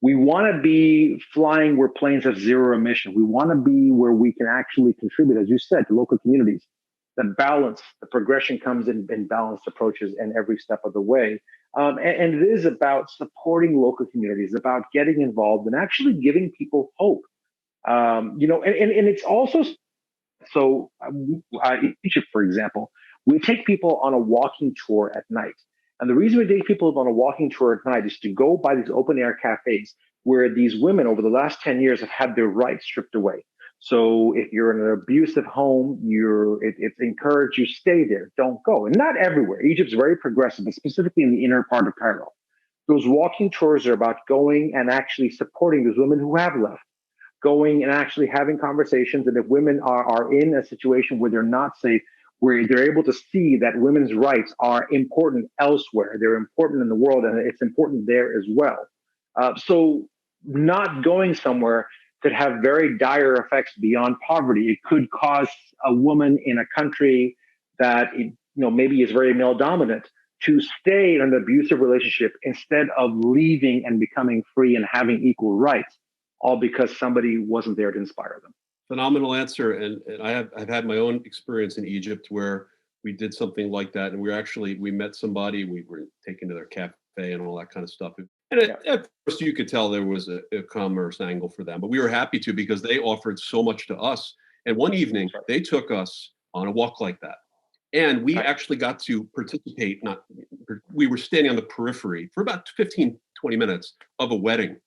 We want to be flying where planes have zero emission. We want to be where we can actually contribute, as you said, to local communities. The balance, the progression comes in balanced approaches in every step of the way. And it is about supporting local communities, about getting involved and actually giving people hope. And it's also so in Egypt, for example, we take people on a walking tour at night. And the reason we take people on a walking tour at night is to go by these open air cafes where these women over the last 10 years have had their rights stripped away. So if you're in an abusive home, it's encouraged you stay there, don't go. And not everywhere. Egypt's very progressive, but specifically in the inner part of Cairo. Those walking tours are about going and actually supporting those women who have left, going and actually having conversations. And if women are in a situation where they're not safe, where they're able to see that women's rights are important elsewhere, they're important in the world, and it's important there as well. So not going somewhere could have very dire effects beyond poverty. It could cause a woman in a country that maybe is very male dominant to stay in an abusive relationship instead of leaving and becoming free and having equal rights, all because somebody wasn't there to inspire them. Phenomenal answer. And I've had my own experience in Egypt where we did something like that. And we met somebody, we were taken to their cafe and all that kind of stuff. And at first you could tell there was a commerce angle for them, but we were happy to because they offered so much to us. And one evening they took us on a walk like that. And we actually got to participate. We were standing on the periphery for about 15, 20 minutes of a wedding,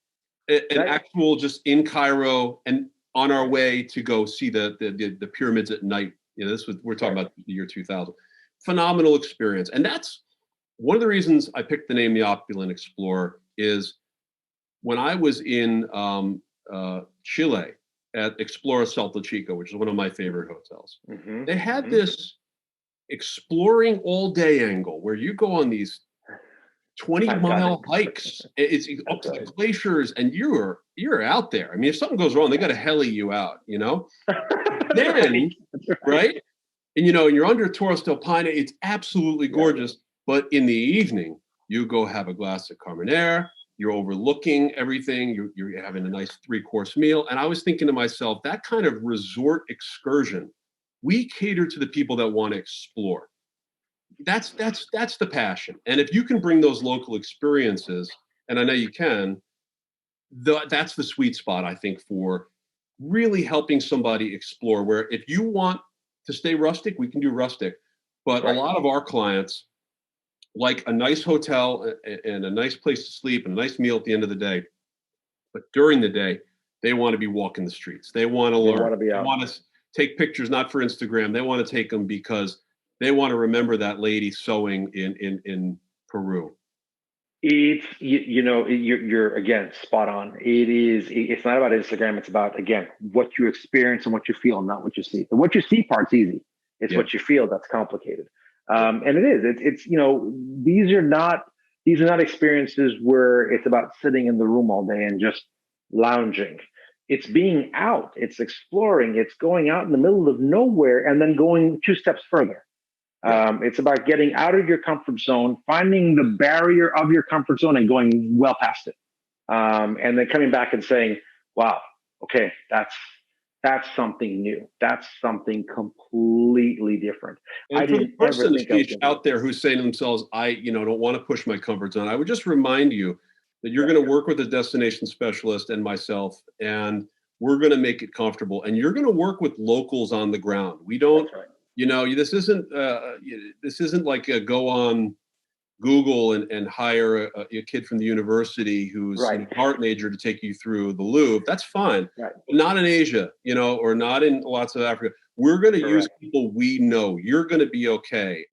an actual just in Cairo, and on our way to go see the pyramids at night. We're talking about the year 2000. Phenomenal experience. And that's one of the reasons I picked the name The Opulent Explorer is when I was in Chile at Explora Salto Chico, which is one of my favorite hotels. Mm-hmm. They had this exploring all day angle where you go on these 20-mile hikes. It's up to the glaciers, and you're out there. I mean, if something goes wrong, they got to heli you out, Then, right? And you're under Torres del Paine. It's absolutely gorgeous. But in the evening, you go have a glass of Carmenere. You're overlooking everything. You're having a nice 3-course meal. And I was thinking to myself, that kind of resort excursion, we cater to the people that want to explore. That's the passion. And if you can bring those local experiences, and I know you can, that's the sweet spot, I think, for really helping somebody explore. Where if you want to stay rustic, we can do rustic. But a lot of our clients like a nice hotel and a nice place to sleep and a nice meal at the end of the day. But during the day, they want to be walking the streets. They want to learn. They want to take pictures, not for Instagram. They want to take them because they want to remember that lady sewing in Peru. It's, you're again, spot on. It's not about Instagram. It's about, again, what you experience and what you feel, not what you see. The what you see part's easy. It's what you feel that's complicated. And it is, it's, these are not experiences where it's about sitting in the room all day and just lounging. It's being out, it's exploring, it's going out in the middle of nowhere and then going 2 steps further. It's about getting out of your comfort zone, finding the barrier of your comfort zone and going well past it. And then coming back and saying, wow, okay, that's something new. That's something completely different. And for the person out there who's saying to themselves, I don't want to push my comfort zone, I would just remind you that you're going to work with a destination specialist and myself, and we're going to make it comfortable. And you're going to work with locals on the ground. We don't, this isn't like a go on Google and hire a kid from the university who's an art major to take you through the Louvre. That's fine. But not in Asia, or not in lots of Africa. We're going to use people we know. You're going to be okay.